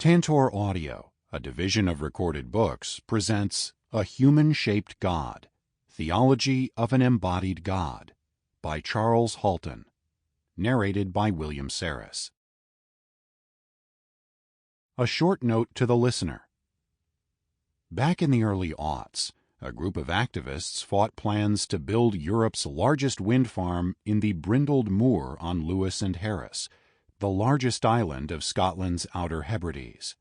Tantor Audio, a division of Recorded Books, presents A Human-Shaped God, Theology of an Embodied God, by Charles Halton, narrated by William Sarris. A short note to the listener. Back in the early aughts, a group of activists fought plans to build Europe's largest wind farm in the Brindled Moor on Lewis and Harris, the largest island of Scotland's Outer Hebrides.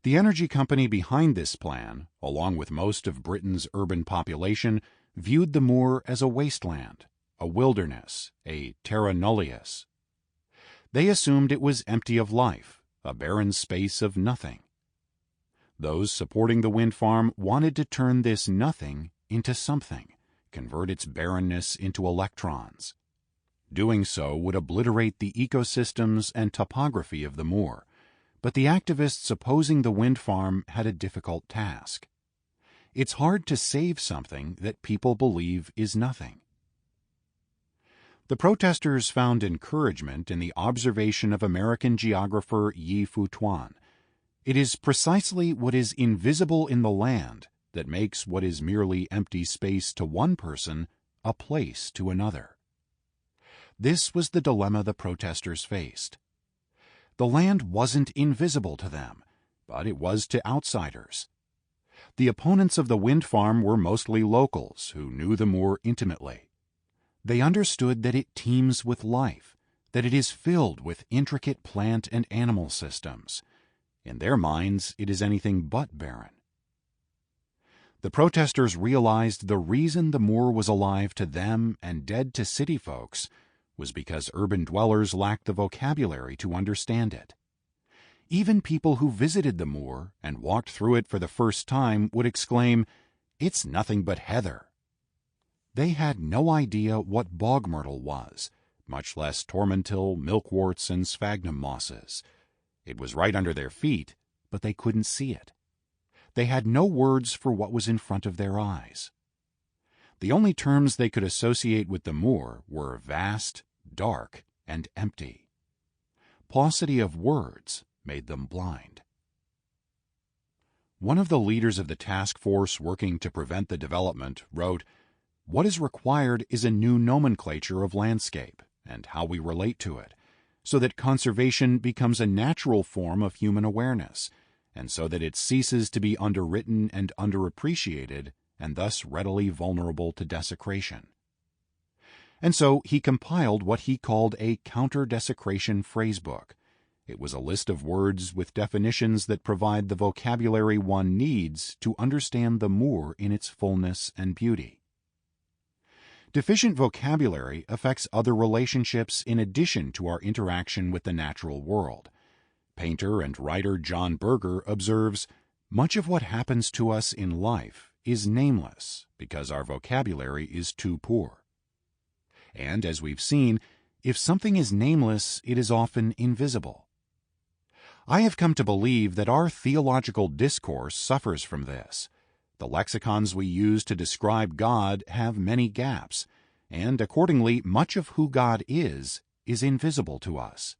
The energy company behind this plan, along with most of Britain's urban population, viewed the moor as a wasteland, a wilderness, a terra nullius. They assumed it was empty of life, a barren space of nothing. Those supporting the wind farm wanted to turn this nothing into something, convert its barrenness into electrons. Doing so would obliterate the ecosystems and topography of the moor, but the activists opposing the wind farm had a difficult task. It's hard to save something that people believe is nothing. The protesters found encouragement in the observation of American geographer Yi Fu Tuan. It is precisely what is invisible in the land that makes what is merely empty space to one person a place to another. This was the dilemma the protesters faced. The land wasn't invisible to them, but it was to outsiders. The opponents of the wind farm were mostly locals who knew the moor intimately. They understood that it teems with life, that it is filled with intricate plant and animal systems. In their minds, it is anything but barren. The protesters realized the reason the moor was alive to them and dead to city folks was because urban dwellers lacked the vocabulary to understand it. Even people who visited the moor and walked through it for the first time would exclaim, "It's nothing but heather." They had no idea what bog myrtle was, much less tormentil, milkworts, and sphagnum mosses. It was right under their feet, but they couldn't see it. They had no words for what was in front of their eyes. The only terms they could associate with the moor were vast, dark, and empty. Paucity of words made them blind. One of the leaders of the task force working to prevent the development wrote, "What is required is a new nomenclature of landscape and how we relate to it, so that conservation becomes a natural form of human awareness, and so that it ceases to be underwritten and underappreciated and thus readily vulnerable to desecration." And so he compiled what he called a counter-desecration phrasebook. It was a list of words with definitions that provide the vocabulary one needs to understand the moor in its fullness and beauty. Deficient vocabulary affects other relationships in addition to our interaction with the natural world. Painter and writer John Berger observes, "Much of what happens to us in life is nameless because our vocabulary is too poor." And as we've seen, if something is nameless, it is often invisible. I have come to believe that our theological discourse suffers from this. The lexicons we use to describe God have many gaps, and accordingly, much of who God is invisible to us.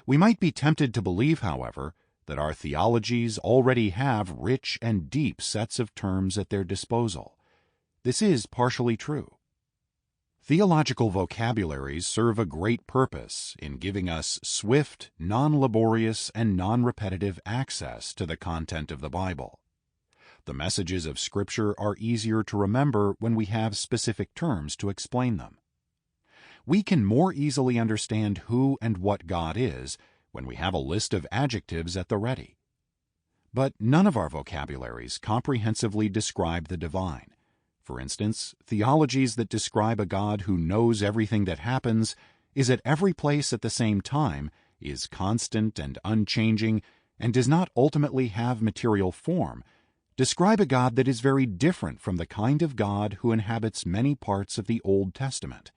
We might be tempted to believe, however, that our theologies already have rich and deep sets of terms at their disposal. This is partially true. Theological vocabularies serve a great purpose in giving us swift, non-laborious, and non-repetitive access to the content of the Bible. The messages of Scripture are easier to remember when we have specific terms to explain them. We can more easily understand who and what God is when we have a list of adjectives at the ready. But none of our vocabularies comprehensively describe the divine. For instance, theologies that describe a God who knows everything that happens, is at every place at the same time, is constant and unchanging, and does not ultimately have material form, describe a God that is very different from the kind of God who inhabits many parts of the Old Testament.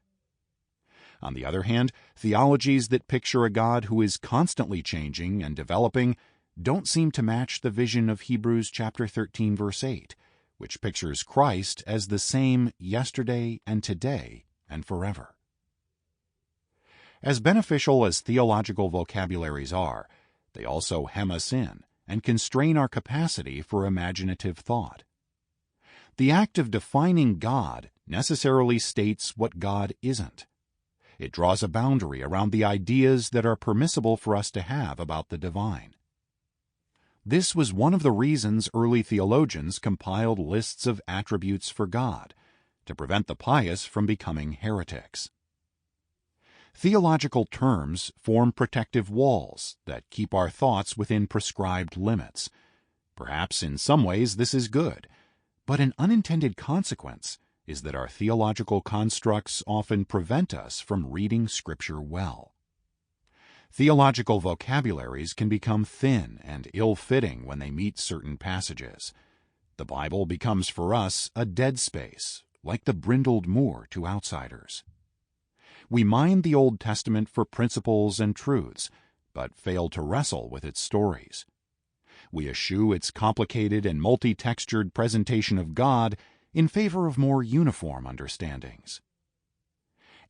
On the other hand, theologies that picture a God who is constantly changing and developing don't seem to match the vision of Hebrews chapter 13, verse 8, which pictures Christ as the same yesterday and today and forever. As beneficial as theological vocabularies are, They also hem us in and constrain our capacity for imaginative thought. The act of defining God necessarily states what God isn't. It draws a boundary around the ideas that are permissible for us to have about the divine. This was one of the reasons early theologians compiled lists of attributes for God, to prevent the pious from becoming heretics. Theological terms form protective walls that keep our thoughts within prescribed limits. Perhaps in some ways this is good, but an unintended consequence is that our theological constructs often prevent us from reading Scripture well. Theological vocabularies can become thin and ill-fitting when they meet certain passages. The Bible becomes for us a dead space, like the brindled moor to outsiders. We mine the Old Testament for principles and truths, but fail to wrestle with its stories. We eschew its complicated and multi-textured presentation of God in favor of more uniform understandings.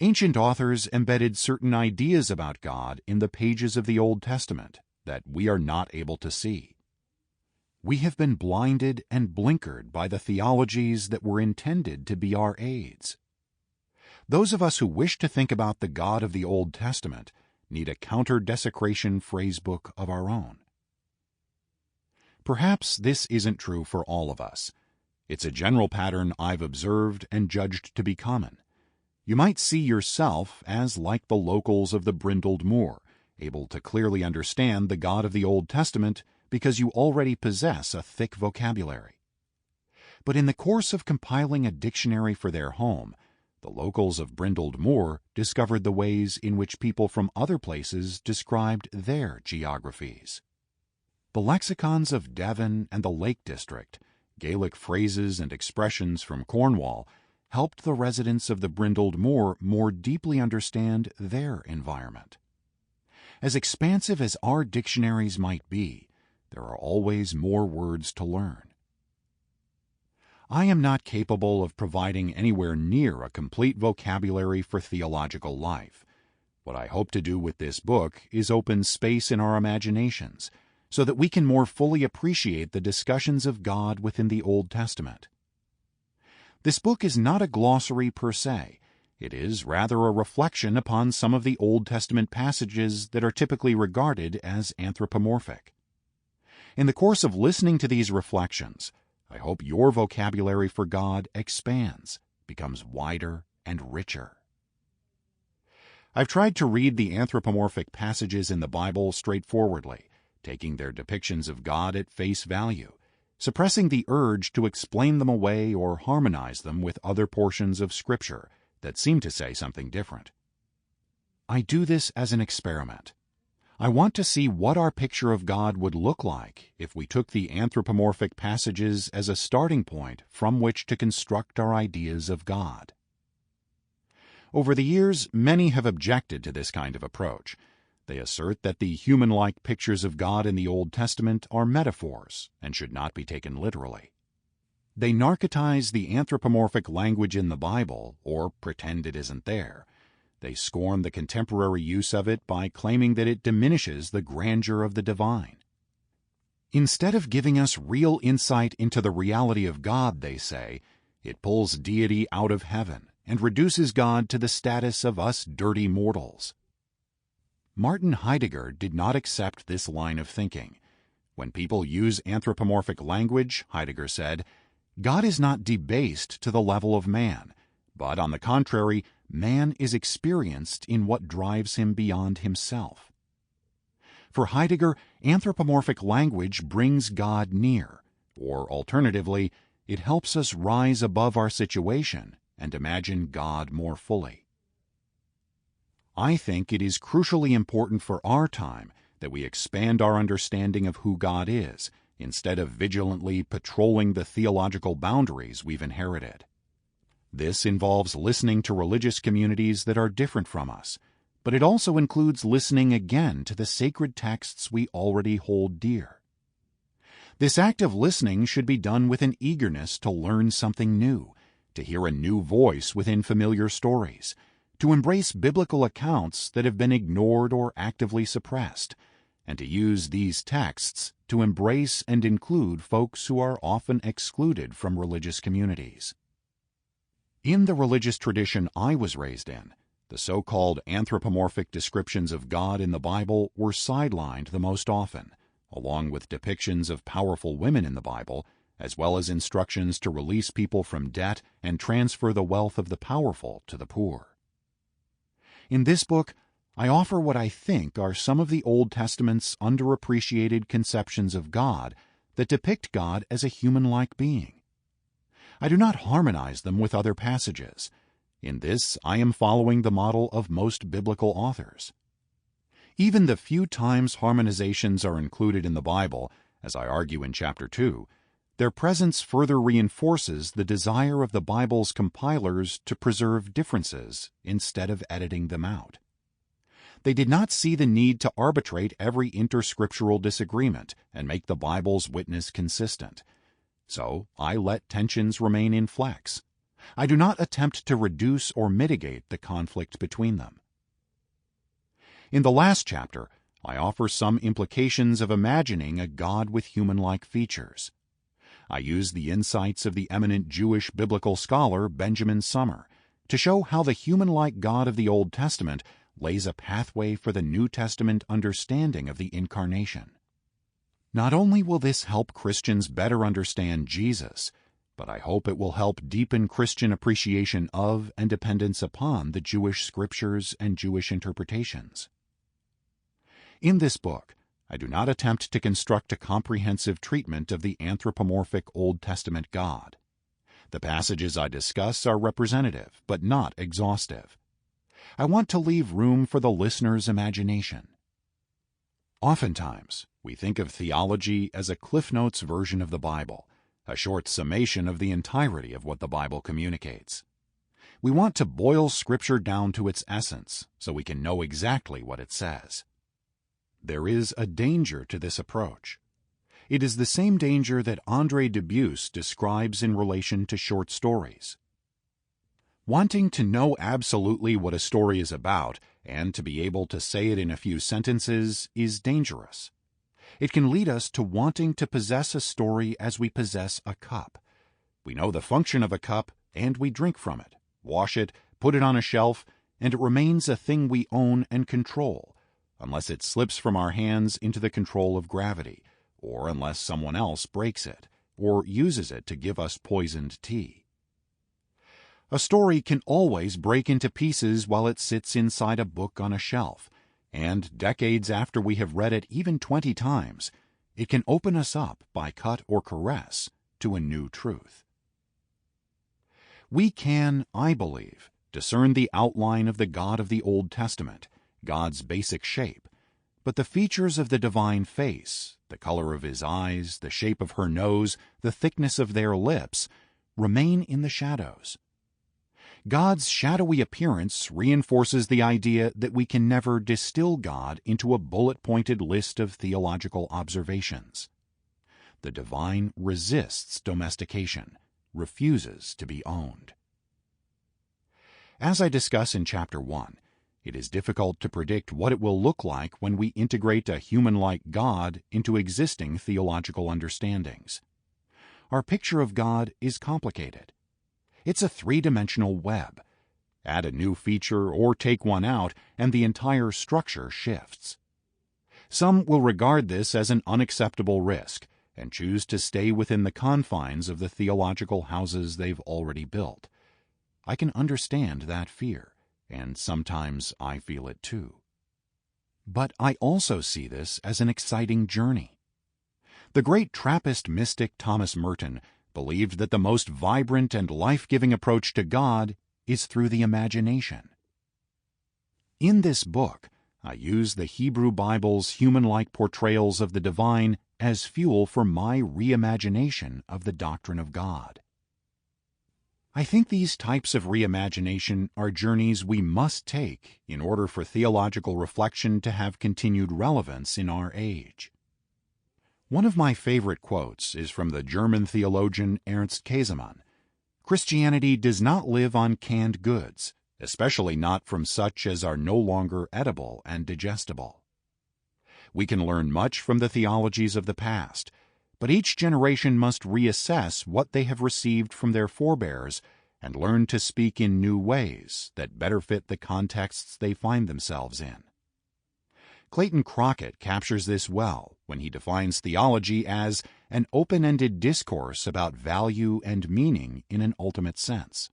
Ancient authors embedded certain ideas about God in the pages of the Old Testament that we are not able to see. We have been blinded and blinkered by the theologies that were intended to be our aids. Those of us who wish to think about the God of the Old Testament need a counter-desecration phrasebook of our own. Perhaps this isn't true for all of us. It's a general pattern I've observed and judged to be common. You might see yourself as like the locals of the brindled moor, able to clearly understand the God of the Old Testament because you already possess a thick vocabulary. But in the course of compiling a dictionary for their home, the locals of brindled moor discovered the ways in which people from other places described their geographies. The lexicons of Devon and the Lake District, Gaelic phrases and expressions from Cornwall, helped the residents of the brindled moor more deeply understand their environment. As expansive as our dictionaries might be, there are always more words to learn. I am not capable of providing anywhere near a complete vocabulary for theological life. What I hope to do with this book is open space in our imaginations so that we can more fully appreciate the discussions of God within the Old Testament. This book is not a glossary per se. It is rather a reflection upon some of the Old Testament passages that are typically regarded as anthropomorphic. In the course of listening to these reflections, I hope your vocabulary for God expands, becomes wider and richer. I've tried to read the anthropomorphic passages in the Bible straightforwardly, taking their depictions of God at face value, suppressing the urge to explain them away or harmonize them with other portions of Scripture that seem to say something different. I do this as an experiment. I want to see what our picture of God would look like if we took the anthropomorphic passages as a starting point from which to construct our ideas of God. Over the years, many have objected to this kind of approach. They assert that the human-like pictures of God in the Old Testament are metaphors and should not be taken literally. They narcotize the anthropomorphic language in the Bible or pretend it isn't there. They scorn the contemporary use of it by claiming that it diminishes the grandeur of the divine. Instead of giving us real insight into the reality of God, they say, it pulls deity out of heaven and reduces God to the status of us dirty mortals. Martin Heidegger did not accept this line of thinking. When people use anthropomorphic language, Heidegger said, God is not debased to the level of man, but on the contrary, man is experienced in what drives him beyond himself. For Heidegger, anthropomorphic language brings God near, or alternatively, it helps us rise above our situation and imagine God more fully. I think it is crucially important for our time that we expand our understanding of who God is, instead of vigilantly patrolling the theological boundaries we've inherited. This involves listening to religious communities that are different from us, but it also includes listening again to the sacred texts we already hold dear. This act of listening should be done with an eagerness to learn something new, to hear a new voice within familiar stories, to embrace biblical accounts that have been ignored or actively suppressed, and to use these texts to embrace and include folks who are often excluded from religious communities. In the religious tradition I was raised in, the so-called anthropomorphic descriptions of God in the Bible were sidelined the most often, along with depictions of powerful women in the Bible, as well as instructions to release people from debt and transfer the wealth of the powerful to the poor. In this book, I offer what I think are some of the Old Testament's underappreciated conceptions of God that depict God as a human-like being. I do not harmonize them with other passages. In this, I am following the model of most biblical authors. Even the few times harmonizations are included in the Bible, as I argue in Chapter 2, their presence further reinforces the desire of the Bible's compilers to preserve differences instead of editing them out. They did not see the need to arbitrate every interscriptural disagreement and make the Bible's witness consistent. So I let tensions remain in flex. I do not attempt to reduce or mitigate the conflict between them. In the last chapter, I offer some implications of imagining a God with human-like features. I use the insights of the eminent Jewish biblical scholar Benjamin Sommer to show how the human-like God of the Old Testament lays a pathway for the New Testament understanding of the Incarnation. Not only will this help Christians better understand Jesus, but I hope it will help deepen Christian appreciation of and dependence upon the Jewish scriptures and Jewish interpretations. In this book, I do not attempt to construct a comprehensive treatment of the anthropomorphic Old Testament God. The passages I discuss are representative, but not exhaustive. I want to leave room for the listener's imagination. Oftentimes, we think of theology as a Cliff Notes version of the Bible, a short summation of the entirety of what the Bible communicates. We want to boil Scripture down to its essence so we can know exactly what it says. There is a danger to this approach. It is the same danger that André Dubus describes in relation to short stories. Wanting to know absolutely what a story is about and to be able to say it in a few sentences is dangerous. It can lead us to wanting to possess a story as we possess a cup. We know the function of a cup and we drink from it, wash it, put it on a shelf, and it remains a thing we own and control, unless it slips from our hands into the control of gravity, or unless someone else breaks it, or uses it to give us poisoned tea. A story can always break into pieces while it sits inside a book on a shelf, and decades after we have read it even 20 times, it can open us up by cut or caress to a new truth. We can, I believe, discern the outline of the God of the Old Testament, God's basic shape, but the features of the divine face, the color of his eyes, the shape of her nose, the thickness of their lips, remain in the shadows. God's shadowy appearance reinforces the idea that we can never distill God into a bullet-pointed list of theological observations. The divine resists domestication, refuses to be owned. As I discuss in Chapter 1, it is difficult to predict what it will look like when we integrate a human-like God into existing theological understandings. Our picture of God is complicated. It's a three-dimensional web. Add a new feature or take one out, and the entire structure shifts. Some will regard this as an unacceptable risk and choose to stay within the confines of the theological houses they've already built. I can understand that fear, and sometimes I feel it too. But I also see this as an exciting journey. The great Trappist mystic Thomas Merton believed that the most vibrant and life-giving approach to God is through the imagination. In this book, I use the Hebrew Bible's human-like portrayals of the divine as fuel for my reimagination of the doctrine of God. I think these types of reimagination are journeys we must take in order for theological reflection to have continued relevance in our age. One of my favorite quotes is from the German theologian Ernst Käsemann. Christianity does not live on canned goods, especially not from such as are no longer edible and digestible. We can learn much from the theologies of the past, but each generation must reassess what they have received from their forebears and learn to speak in new ways that better fit the contexts they find themselves in. Clayton Crockett captures this well when he defines theology as an open-ended discourse about value and meaning in an ultimate sense.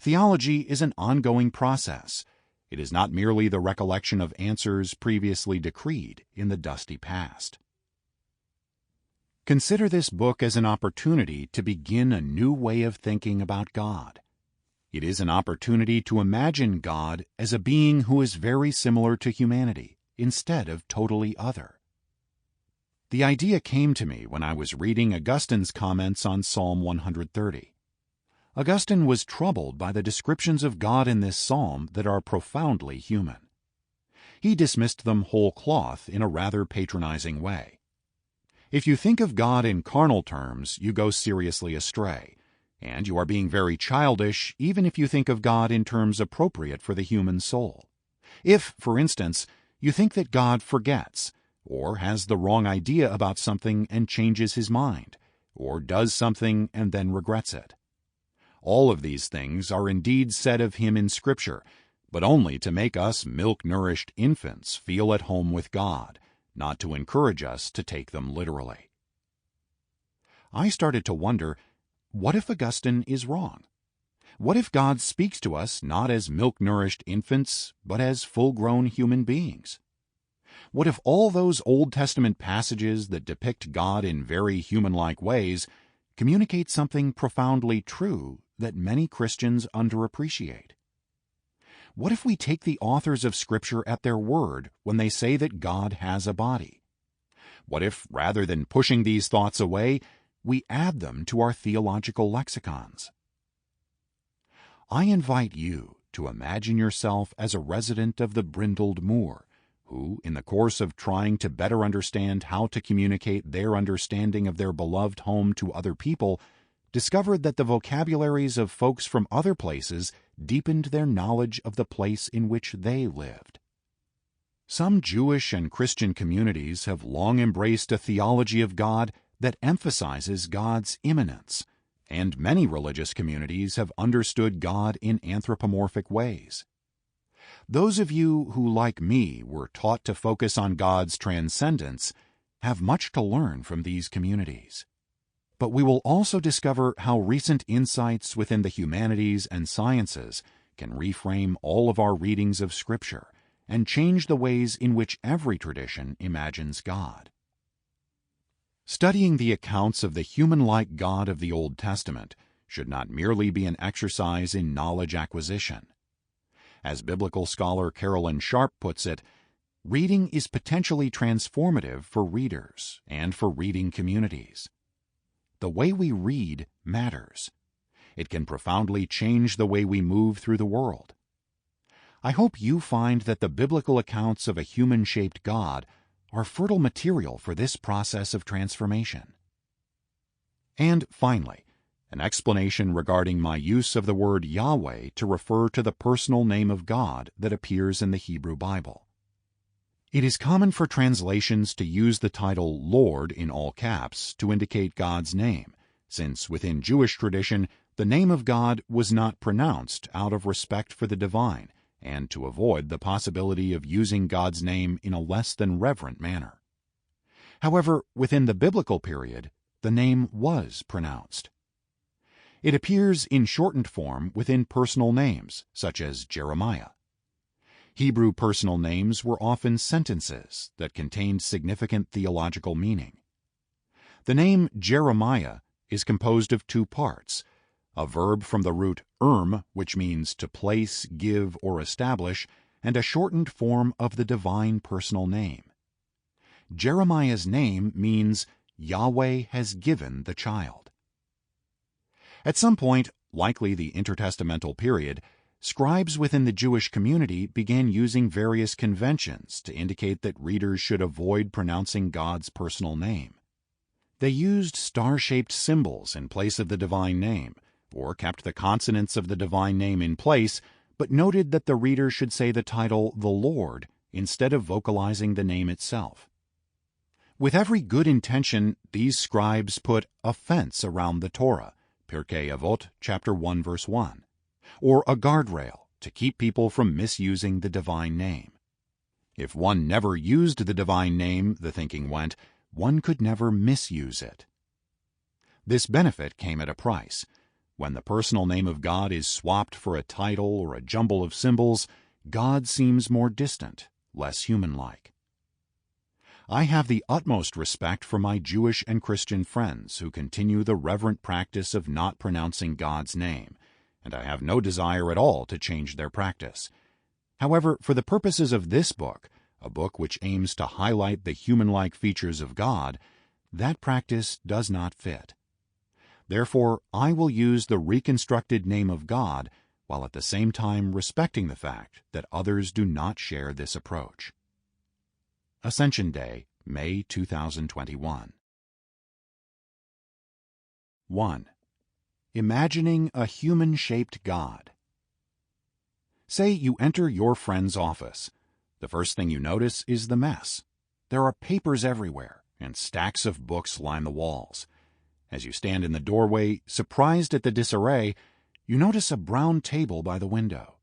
Theology is an ongoing process. It is not merely the recollection of answers previously decreed in the dusty past. Consider this book as an opportunity to begin a new way of thinking about God. It is an opportunity to imagine God as a being who is very similar to humanity, instead of totally other. The idea came to me when I was reading Augustine's comments on Psalm 130. Augustine was troubled by the descriptions of God in this psalm that are profoundly human. He dismissed them whole cloth in a rather patronizing way. If you think of God in carnal terms, you go seriously astray, and you are being very childish even if you think of God in terms appropriate for the human soul. If, for instance, you think that God forgets, or has the wrong idea about something and changes his mind, or does something and then regrets it. All of these things are indeed said of him in Scripture, but only to make us milk-nourished infants feel at home with God, not to encourage us to take them literally. I started to wonder, what if Augustine is wrong? What if God speaks to us not as milk-nourished infants, but as full-grown human beings? What if all those Old Testament passages that depict God in very human-like ways communicate something profoundly true that many Christians underappreciate? What if we take the authors of Scripture at their word when they say that God has a body? What if, rather than pushing these thoughts away, we add them to our theological lexicons? I invite you to imagine yourself as a resident of the brindled moor, who, in the course of trying to better understand how to communicate their understanding of their beloved home to other people, discovered that the vocabularies of folks from other places deepened their knowledge of the place in which they lived. Some Jewish and Christian communities have long embraced a theology of God that emphasizes God's immanence, and many religious communities have understood God in anthropomorphic ways. Those of you who, like me, were taught to focus on God's transcendence have much to learn from these communities. But we will also discover how recent insights within the humanities and sciences can reframe all of our readings of Scripture and change the ways in which every tradition imagines God. Studying the accounts of the human-like God of the Old Testament should not merely be an exercise in knowledge acquisition. As biblical scholar Carolyn Sharp puts it, reading is potentially transformative for readers and for reading communities. The way we read matters. It can profoundly change the way we move through the world. I hope you find that the biblical accounts of a human-shaped God are fertile material for this process of transformation. And finally, an explanation regarding my use of the word Yahweh to refer to the personal name of God that appears in the Hebrew Bible. It is common for translations to use the title Lord in all caps to indicate God's name, since within Jewish tradition the name of God was not pronounced out of respect for the divine and to avoid the possibility of using God's name in a less than reverent manner. However, within the biblical period, the name was pronounced. It appears in shortened form within personal names, such as Jeremiah. Hebrew personal names were often sentences that contained significant theological meaning. The name Jeremiah is composed of two parts, a verb from the root which means to place, give, or establish, and a shortened form of the divine personal name. Jeremiah's name means Yahweh has given the child. At some point, likely the intertestamental period, scribes within the Jewish community began using various conventions to indicate that readers should avoid pronouncing God's personal name. They used star-shaped symbols in place of the divine name, or kept the consonants of the divine name in place, but noted that the reader should say the title the Lord instead of vocalizing the name itself. With every good intention, these scribes put a fence around the Torah, Pirkei Avot, chapter 1, verse 1, or a guardrail to keep people from misusing the divine name. If one never used the divine name, the thinking went, one could never misuse it. This benefit came at a price. When the personal name of God is swapped for a title or a jumble of symbols, God seems more distant, less human-like. I have the utmost respect for my Jewish and Christian friends who continue the reverent practice of not pronouncing God's name, and I have no desire at all to change their practice. However, for the purposes of this book, a book which aims to highlight the human-like features of God, that practice does not fit. Therefore, I will use the reconstructed name of God while at the same time respecting the fact that others do not share this approach. Ascension Day, May 2021. 1. Imagining a human-shaped God. Say you enter your friend's office. The first thing you notice is the mess. There are papers everywhere, and stacks of books line the walls. As you stand in the doorway, surprised at the disarray, you notice a brown table by the window.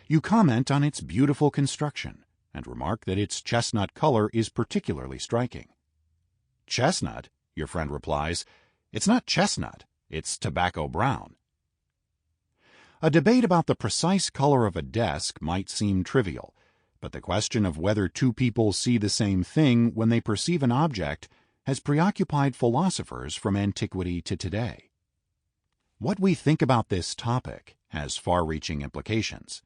You comment on its beautiful construction and remark that its chestnut color is particularly striking. Chestnut, your friend replies, it's not chestnut, it's tobacco brown. A debate about the precise color of a desk might seem trivial, but the question of whether two people see the same thing when they perceive an object has preoccupied philosophers from antiquity to today. What we think about this topic has far-reaching implications.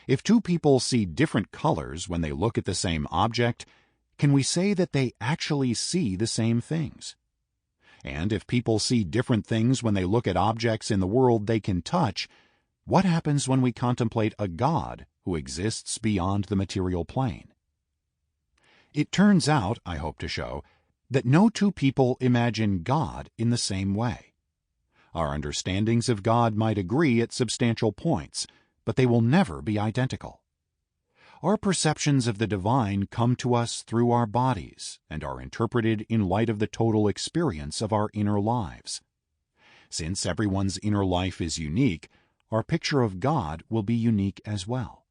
If two people see different colors when they look at the same object, can we say that they actually see the same things? And if people see different things when they look at objects in the world they can touch, what happens when we contemplate a God who exists beyond the material plane? It turns out, I hope to show, that no two people imagine God in the same way. Our understandings of God might agree at substantial points, but they will never be identical. Our perceptions of the divine come to us through our bodies and are interpreted in light of the total experience of our inner lives. Since everyone's inner life is unique, our picture of God will be unique as well.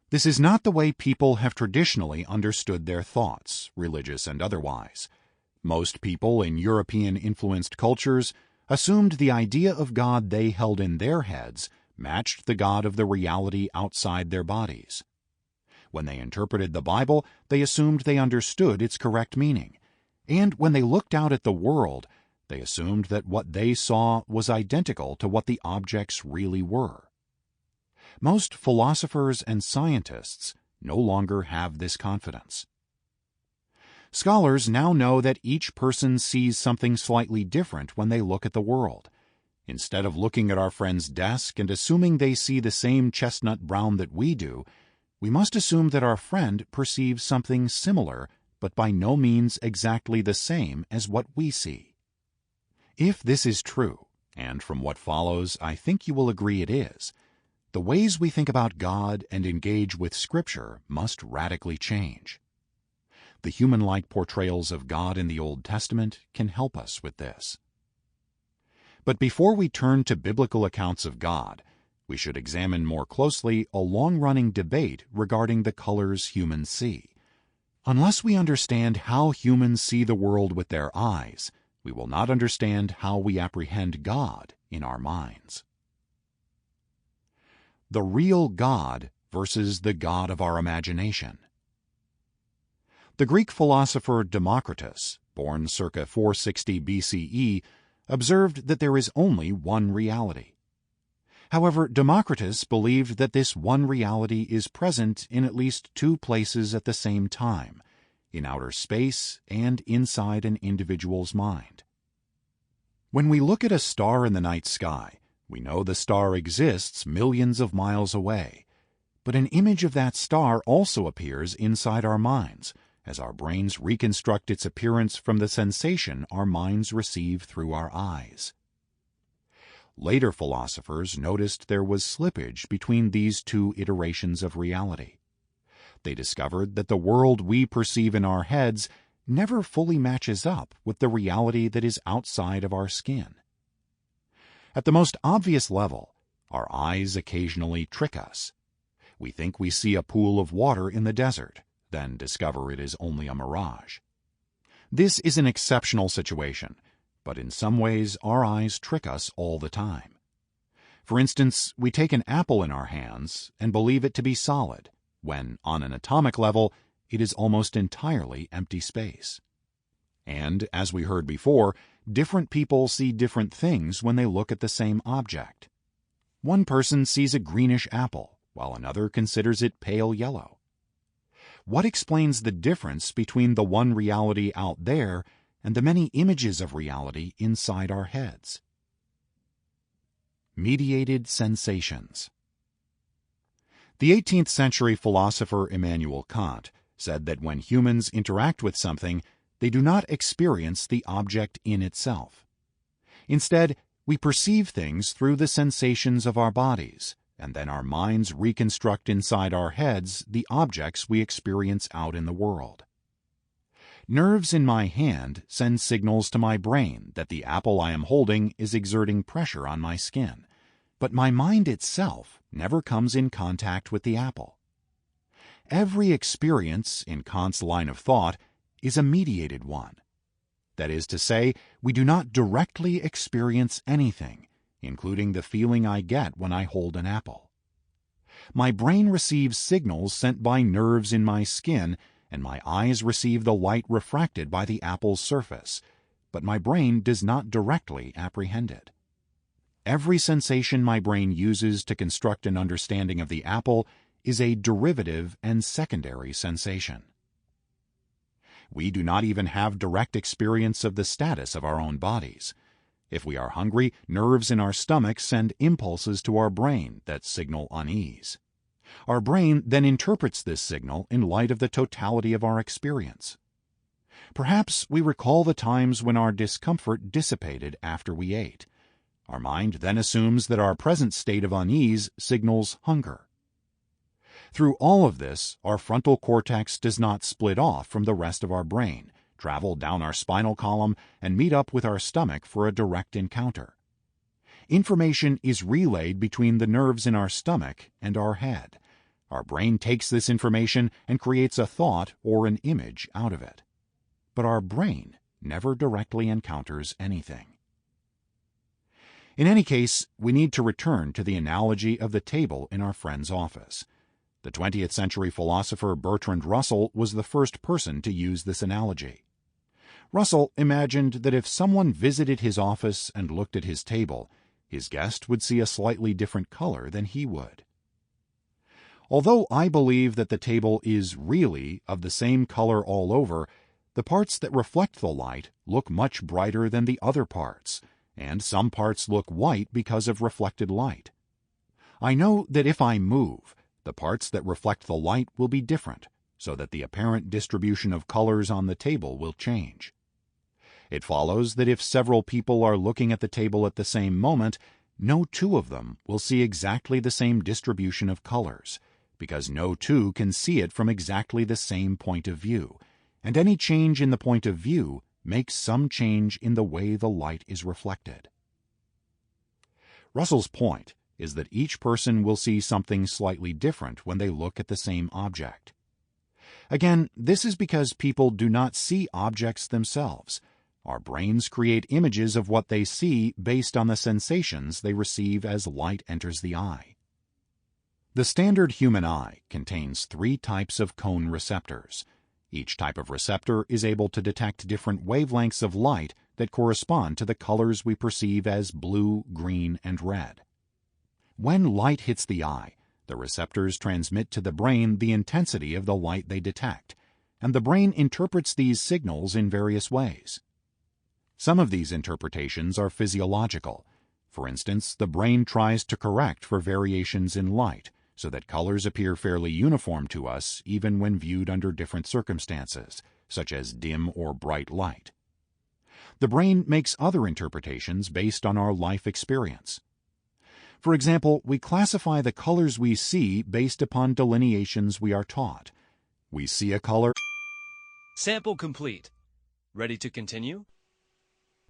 This is not the way people have traditionally understood their thoughts, religious and otherwise. Most people in European-influenced cultures assumed the idea of God they held in their heads matched the God of the reality outside their bodies. When they interpreted the Bible, they assumed they understood its correct meaning, and when they looked out at the world, they assumed that what they saw was identical to what the objects really were. Most philosophers and scientists no longer have this confidence. Scholars now know that each person sees something slightly different when they look at the world. Instead of looking at our friend's desk and assuming they see the same chestnut brown that we do, we must assume that our friend perceives something similar, but by no means exactly the same as what we see. If this is true, and from what follows I think you will agree it is, the ways we think about God and engage with Scripture must radically change. The human-like portrayals of God in the Old Testament can help us with this. But before we turn to biblical accounts of God, we should examine more closely a long-running debate regarding the colors humans see. Unless we understand how humans see the world with their eyes, we will not understand how we apprehend God in our minds. The real God versus the God of our imagination. The Greek philosopher Democritus, born circa 460 BCE, observed that there is only one reality. However, Democritus believed that this one reality is present in at least two places at the same time, in outer space and inside an individual's mind. When we look at a star in the night sky, we know the star exists millions of miles away, but an image of that star also appears inside our minds, as our brains reconstruct its appearance from the sensation our minds receive through our eyes. later philosophers noticed there was slippage between these two iterations of reality. They discovered that the world we perceive in our heads never fully matches up with the reality that is outside of our skin. At the most obvious level, our eyes occasionally trick us. We think we see a pool of water in the desert, then discover it is only a mirage. This is an exceptional situation, but in some ways our eyes trick us all the time. For instance, we take an apple in our hands and believe it to be solid, when, on an atomic level, it is almost entirely empty space. And, as we heard before, different people see different things when they look at the same object. One person sees a greenish apple, while another considers it pale yellow. What explains the difference between the one reality out there and the many images of reality inside our heads? Mediated sensations. The 18th century philosopher Immanuel Kant said that when humans interact with something, they do not experience the object in itself. Instead, we perceive things through the sensations of our bodies, and then our minds reconstruct inside our heads the objects we experience out in the world. Nerves in my hand send signals to my brain that the apple I am holding is exerting pressure on my skin, but my mind itself never comes in contact with the apple. Every experience in Kant's line of thought is a mediated one. That is to say, we do not directly experience anything, including the feeling I get when I hold an apple. My brain receives signals sent by nerves in my skin, and my eyes receive the light refracted by the apple's surface, but my brain does not directly apprehend it. Every sensation my brain uses to construct an understanding of the apple is a derivative and secondary sensation. We do not even have direct experience of the status of our own bodies. If we are hungry, nerves in our stomach send impulses to our brain that signal unease. Our brain then interprets this signal in light of the totality of our experience. Perhaps we recall the times when our discomfort dissipated after we ate. Our mind then assumes that our present state of unease signals hunger. Through all of this, our frontal cortex does not split off from the rest of our brain, travel down our spinal column, and meet up with our stomach for a direct encounter. Information is relayed between the nerves in our stomach and our head. Our brain takes this information and creates a thought or an image out of it. But our brain never directly encounters anything. In any case, we need to return to the analogy of the table in our friend's office. The 20th century philosopher Bertrand Russell was the first person to use this analogy. Russell imagined that if someone visited his office and looked at his table, his guest would see a slightly different color than he would. Although I believe that the table is really of the same color all over, the parts that reflect the light look much brighter than the other parts, and some parts look white because of reflected light. I know that if I move, the parts that reflect the light will be different, so that the apparent distribution of colors on the table will change. It follows that if several people are looking at the table at the same moment, no two of them will see exactly the same distribution of colors, because no two can see it from exactly the same point of view, and any change in the point of view makes some change in the way the light is reflected. Russell's point is that each person will see something slightly different when they look at the same object. Again, this is because people do not see objects themselves. Our brains create images of what they see based on the sensations they receive as light enters the eye. The standard human eye contains 3 types of cone receptors. Each type of receptor is able to detect different wavelengths of light that correspond to the colors we perceive as blue, green, and red. When light hits the eye, the receptors transmit to the brain the intensity of the light they detect, and the brain interprets these signals in various ways. Some of these interpretations are physiological. For instance, the brain tries to correct for variations in light, so that colors appear fairly uniform to us even when viewed under different circumstances, such as dim or bright light. The brain makes other interpretations based on our life experience. For example, we classify the colors we see based upon delineations we are taught. We see a color. Sample complete. Ready to continue?